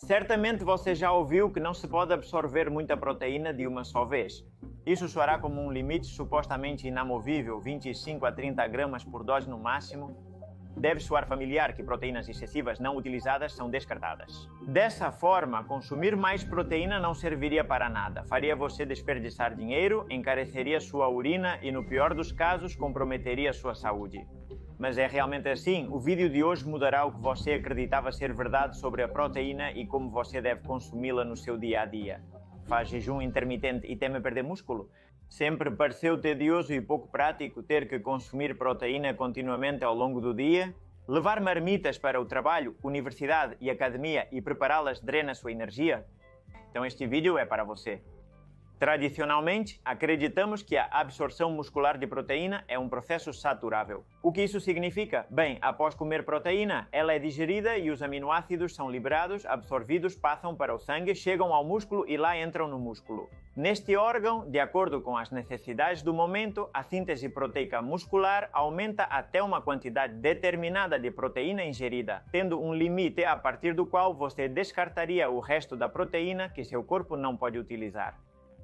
Certamente você já ouviu que não se pode absorver muita proteína de uma só vez. Isso soará como um limite supostamente inamovível, 25 a 30 gramas por dose no máximo. Deve soar familiar que proteínas excessivas não utilizadas são descartadas. Dessa forma, consumir mais proteína não serviria para nada. Faria você desperdiçar dinheiro, encareceria sua urina e, no pior dos casos, comprometeria sua saúde. Mas é realmente assim? O vídeo de hoje mudará o que você acreditava ser verdade sobre a proteína e como você deve consumi-la no seu dia a dia. Faz jejum intermitente e teme perder músculo? Sempre pareceu tedioso e pouco prático ter que consumir proteína continuamente ao longo do dia? Levar marmitas para o trabalho, universidade e academia e prepará-las drena sua energia? Então este vídeo é para você. Tradicionalmente, acreditamos que a absorção muscular de proteína é um processo saturável. O que isso significa? Bem, após comer proteína, ela é digerida e os aminoácidos são liberados, absorvidos, passam para o sangue, chegam ao músculo e lá entram no músculo. Neste órgão, de acordo com as necessidades do momento, a síntese proteica muscular aumenta até uma quantidade determinada de proteína ingerida, tendo um limite a partir do qual você descartaria o resto da proteína que seu corpo não pode utilizar.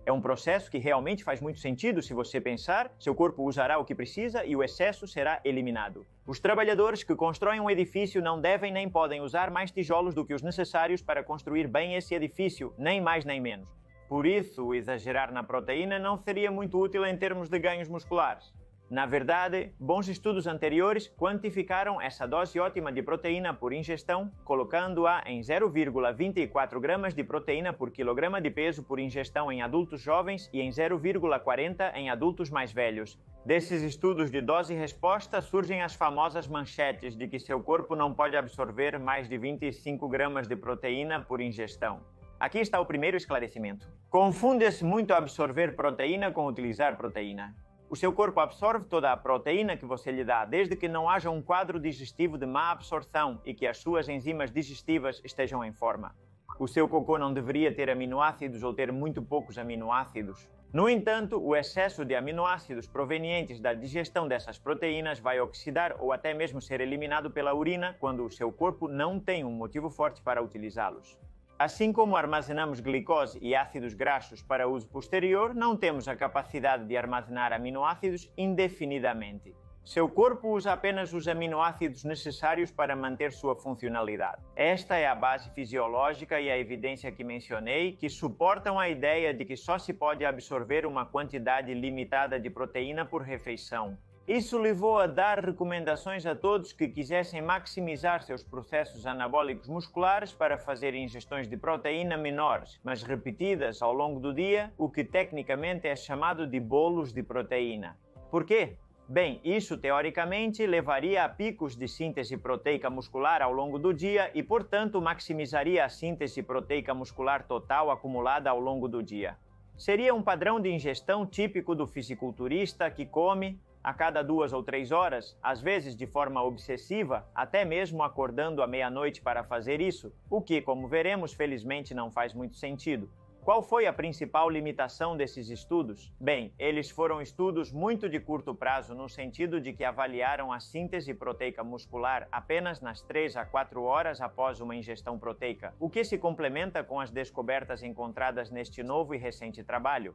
É um processo que realmente faz muito sentido se você pensar, seu corpo usará o que precisa e o excesso será eliminado. Os trabalhadores que constroem um edifício não devem nem podem usar mais tijolos do que os necessários para construir bem esse edifício, nem mais nem menos. Por isso, exagerar na proteína não seria muito útil em termos de ganhos musculares. Na verdade, bons estudos anteriores quantificaram essa dose ótima de proteína por ingestão, colocando-a em 0,24 gramas de proteína por quilograma de peso por ingestão em adultos jovens e em 0,40 em adultos mais velhos. Desses estudos de dose e resposta surgem as famosas manchetes de que seu corpo não pode absorver mais de 25 gramas de proteína por ingestão. Aqui está o primeiro esclarecimento. Confunde-se muito absorver proteína com utilizar proteína. O seu corpo absorve toda a proteína que você lhe dá, desde que não haja um quadro digestivo de má absorção e que as suas enzimas digestivas estejam em forma. O seu cocô não deveria ter aminoácidos ou ter muito poucos aminoácidos. No entanto, o excesso de aminoácidos provenientes da digestão dessas proteínas vai oxidar ou até mesmo ser eliminado pela urina quando o seu corpo não tem um motivo forte para utilizá-los. Assim como armazenamos glicose e ácidos graxos para uso posterior, não temos a capacidade de armazenar aminoácidos indefinidamente. Seu corpo usa apenas os aminoácidos necessários para manter sua funcionalidade. Esta é a base fisiológica e a evidência que mencionei, que suportam a ideia de que só se pode absorver uma quantidade limitada de proteína por refeição. Isso levou a dar recomendações a todos que quisessem maximizar seus processos anabólicos musculares para fazer ingestões de proteína menores, mas repetidas ao longo do dia, o que tecnicamente é chamado de bolos de proteína. Por quê? Bem, isso teoricamente levaria a picos de síntese proteica muscular ao longo do dia e, portanto, maximizaria a síntese proteica muscular total acumulada ao longo do dia. Seria um padrão de ingestão típico do fisiculturista que come a cada 2 ou 3 horas, às vezes de forma obsessiva, até mesmo acordando à meia-noite para fazer isso, o que, como veremos, felizmente não faz muito sentido. Qual foi a principal limitação desses estudos? Bem, eles foram estudos muito de curto prazo no sentido de que avaliaram a síntese proteica muscular apenas nas 3 a 4 horas após uma ingestão proteica, o que se complementa com as descobertas encontradas neste novo e recente trabalho.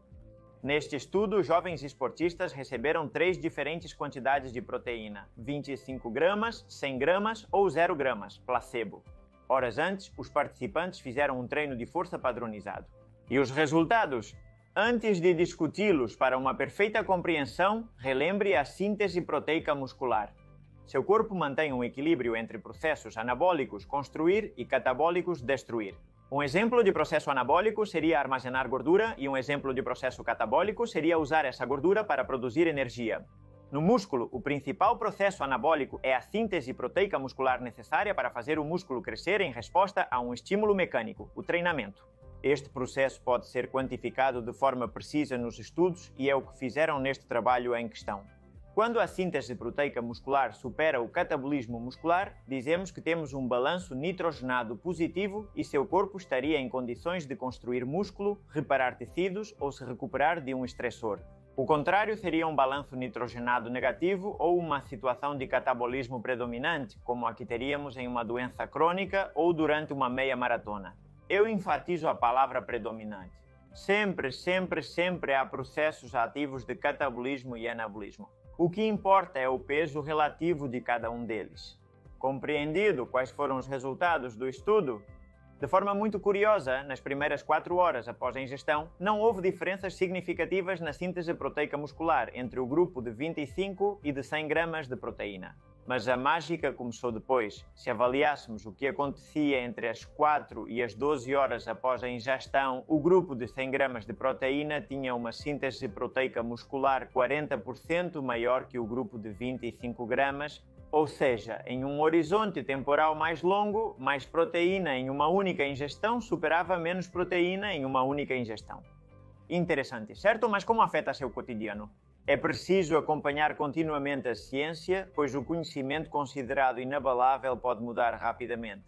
Neste estudo, jovens esportistas receberam 3 diferentes quantidades de proteína, 25 gramas, 100 gramas ou 0 gramas, placebo. Horas antes, os participantes fizeram um treino de força padronizado. E os resultados? Antes de discuti-los para uma perfeita compreensão, relembre a síntese proteica muscular. Seu corpo mantém um equilíbrio entre processos anabólicos, construir, e catabólicos, destruir. Um exemplo de processo anabólico seria armazenar gordura e um exemplo de processo catabólico seria usar essa gordura para produzir energia. No músculo, o principal processo anabólico é a síntese proteica muscular necessária para fazer o músculo crescer em resposta a um estímulo mecânico, o treinamento. Este processo pode ser quantificado de forma precisa nos estudos e é o que fizeram neste trabalho em questão. Quando a síntese proteica muscular supera o catabolismo muscular, dizemos que temos um balanço nitrogenado positivo e seu corpo estaria em condições de construir músculo, reparar tecidos ou se recuperar de um estressor. O contrário seria um balanço nitrogenado negativo ou uma situação de catabolismo predominante, como a que teríamos em uma doença crônica ou durante uma meia maratona. Eu enfatizo a palavra predominante. Sempre, sempre, sempre há processos ativos de catabolismo e anabolismo. O que importa é o peso relativo de cada um deles. Compreendido quais foram os resultados do estudo? De forma muito curiosa, nas primeiras 4 horas após a ingestão, não houve diferenças significativas na síntese proteica muscular entre o grupo de 25 e de 100 gramas de proteína. Mas a mágica começou depois. Se avaliássemos o que acontecia entre as 4 e as 12 horas após a ingestão, o grupo de 100 gramas de proteína tinha uma síntese proteica muscular 40% maior que o grupo de 25 gramas, ou seja, em um horizonte temporal mais longo, mais proteína em uma única ingestão superava menos proteína em uma única ingestão. Interessante, certo? Mas como afeta seu cotidiano? É preciso acompanhar continuamente a ciência, pois o conhecimento considerado inabalável pode mudar rapidamente.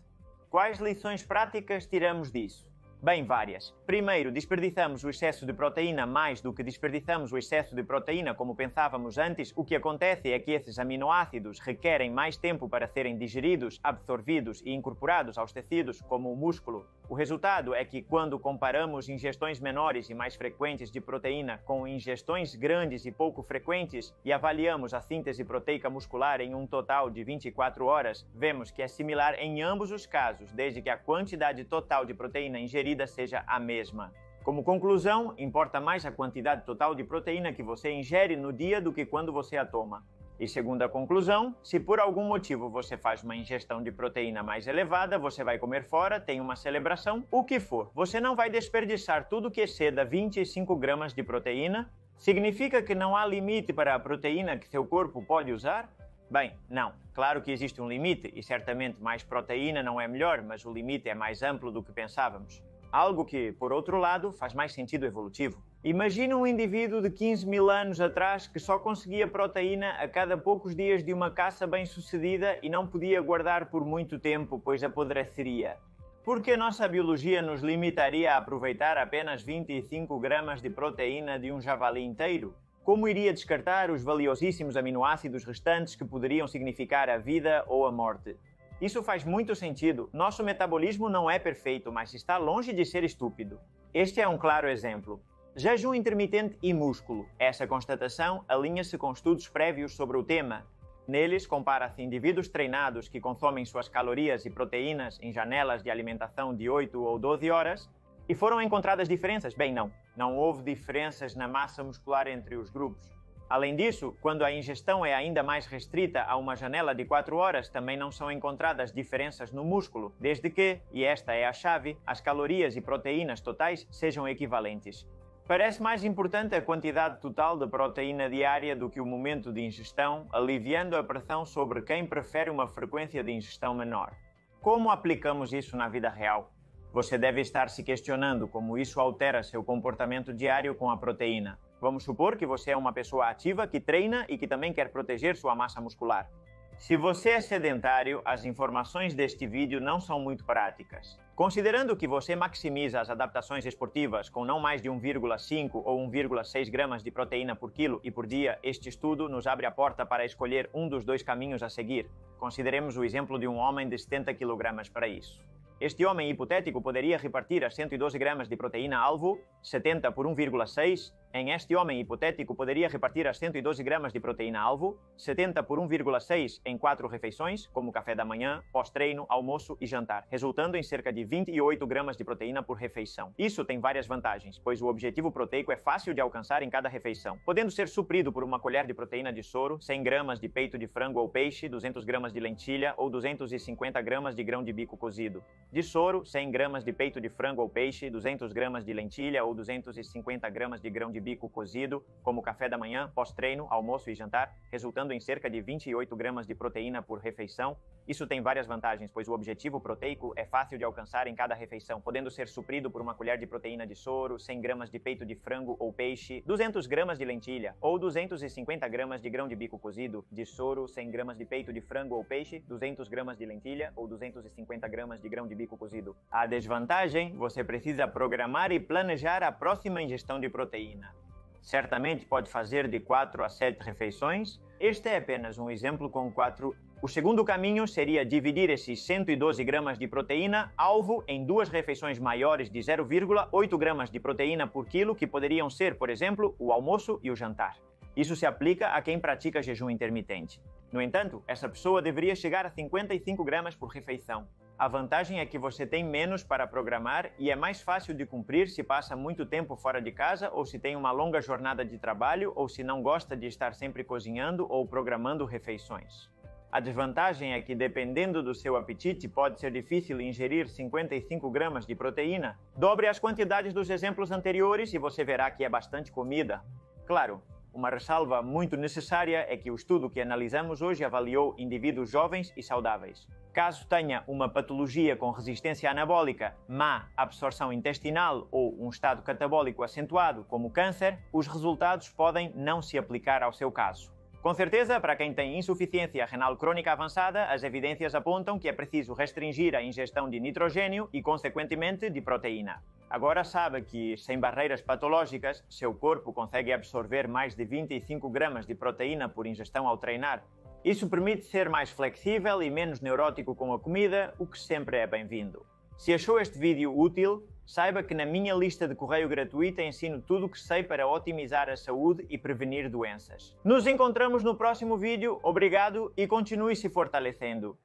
Quais lições práticas tiramos disso? Bem, várias. Primeiro, desperdiçamos o excesso de proteína mais do que desperdiçamos o excesso de proteína como pensávamos antes. O que acontece é que esses aminoácidos requerem mais tempo para serem digeridos, absorvidos e incorporados aos tecidos, como o músculo. O resultado é que, quando comparamos ingestões menores e mais frequentes de proteína com ingestões grandes e pouco frequentes e avaliamos a síntese proteica muscular em um total de 24 horas, vemos que é similar em ambos os casos, desde que a quantidade total de proteína ingerida seja a mesma. Como conclusão, importa mais a quantidade total de proteína que você ingere no dia do que quando você a toma. E segunda conclusão, se por algum motivo você faz uma ingestão de proteína mais elevada, você vai comer fora, tem uma celebração, o que for, você não vai desperdiçar tudo que exceda 25 gramas de proteína? Significa que não há limite para a proteína que seu corpo pode usar? Bem, não. Claro que existe um limite e certamente mais proteína não é melhor, mas o limite é mais amplo do que pensávamos. Algo que, por outro lado, faz mais sentido evolutivo. Imagine um indivíduo de 15.000 anos atrás que só conseguia proteína a cada poucos dias de uma caça bem-sucedida e não podia guardar por muito tempo, pois apodreceria. Por que nossa biologia nos limitaria a aproveitar apenas 25 gramas de proteína de um javali inteiro? Como iria descartar os valiosíssimos aminoácidos restantes que poderiam significar a vida ou a morte? Isso faz muito sentido. Nosso metabolismo não é perfeito, mas está longe de ser estúpido. Este é um claro exemplo. Jejum intermitente e músculo. Essa constatação alinha-se com estudos prévios sobre o tema. Neles, compara-se indivíduos treinados que consomem suas calorias e proteínas em janelas de alimentação de 8 ou 12 horas e foram encontradas diferenças. Bem, não houve diferenças na massa muscular entre os grupos. Além disso, quando a ingestão é ainda mais restrita a uma janela de 4 horas, também não são encontradas diferenças no músculo, desde que, e esta é a chave, as calorias e proteínas totais sejam equivalentes. Parece mais importante a quantidade total de proteína diária do que o momento de ingestão, aliviando a pressão sobre quem prefere uma frequência de ingestão menor. Como aplicamos isso na vida real? Você deve estar se questionando como isso altera seu comportamento diário com a proteína. Vamos supor que você é uma pessoa ativa que treina e que também quer proteger sua massa muscular. Se você é sedentário, as informações deste vídeo não são muito práticas. Considerando que você maximiza as adaptações esportivas com não mais de 1,5 ou 1,6 gramas de proteína por quilo e por dia, este estudo nos abre a porta para escolher um dos dois caminhos a seguir. Consideremos o exemplo de um homem de 70 kg para isso. Este homem hipotético poderia repartir as 112 gramas de proteína-alvo, 70 por 1,6. Em este homem hipotético poderia repartir as 112 gramas de proteína-alvo, 70 por 1,6 em 4 refeições, como café da manhã, pós-treino, almoço e jantar, resultando em cerca de 28 gramas de proteína por refeição. Isso tem várias vantagens, pois o objetivo proteico é fácil de alcançar em cada refeição, podendo ser suprido por uma colher de proteína de soro, 100 gramas de peito de frango ou peixe, 200 gramas de lentilha ou 250 gramas de grão de bico cozido. De soro, 100 gramas de peito de frango ou peixe, 200 gramas de lentilha ou 250 gramas de grão de bico cozido, como café da manhã, pós-treino, almoço e jantar, resultando em cerca de 28 gramas de proteína por refeição. Isso tem várias vantagens, pois o objetivo proteico é fácil de alcançar em cada refeição, podendo ser suprido por uma colher de proteína de soro, 100 gramas de peito de frango ou peixe, 200 gramas de lentilha ou 250 gramas de grão de bico cozido, de soro, 100 gramas de peito de frango ou peixe, 200 gramas de lentilha ou 250 gramas de grão de bico cozido. A desvantagem, você precisa programar e planejar a próxima ingestão de proteína. Certamente pode fazer de 4 a 7 refeições. Este é apenas um exemplo com 4 O segundo caminho seria dividir esses 112 gramas de proteína alvo em duas refeições maiores de 0,8 gramas de proteína por quilo, que poderiam ser, por exemplo, o almoço e o jantar. Isso se aplica a quem pratica jejum intermitente. No entanto, essa pessoa deveria chegar a 55 gramas por refeição. A vantagem é que você tem menos para programar e é mais fácil de cumprir se passa muito tempo fora de casa ou se tem uma longa jornada de trabalho ou se não gosta de estar sempre cozinhando ou programando refeições. A desvantagem é que, dependendo do seu apetite, pode ser difícil ingerir 55 gramas de proteína. Dobre as quantidades dos exemplos anteriores e você verá que é bastante comida. Claro, uma ressalva muito necessária é que o estudo que analisamos hoje avaliou indivíduos jovens e saudáveis. Caso tenha uma patologia com resistência anabólica, má absorção intestinal ou um estado catabólico acentuado, como câncer, os resultados podem não se aplicar ao seu caso. Com certeza, para quem tem insuficiência renal crônica avançada, as evidências apontam que é preciso restringir a ingestão de nitrogênio e, consequentemente, de proteína. Agora sabe que, sem barreiras patológicas, seu corpo consegue absorver mais de 25 gramas de proteína por ingestão ao treinar. Isso permite ser mais flexível e menos neurótico com a comida, o que sempre é bem-vindo. Se achou este vídeo útil, saiba que na minha lista de correio gratuita ensino tudo o que sei para otimizar a saúde e prevenir doenças. Nos encontramos no próximo vídeo, obrigado e continue se fortalecendo.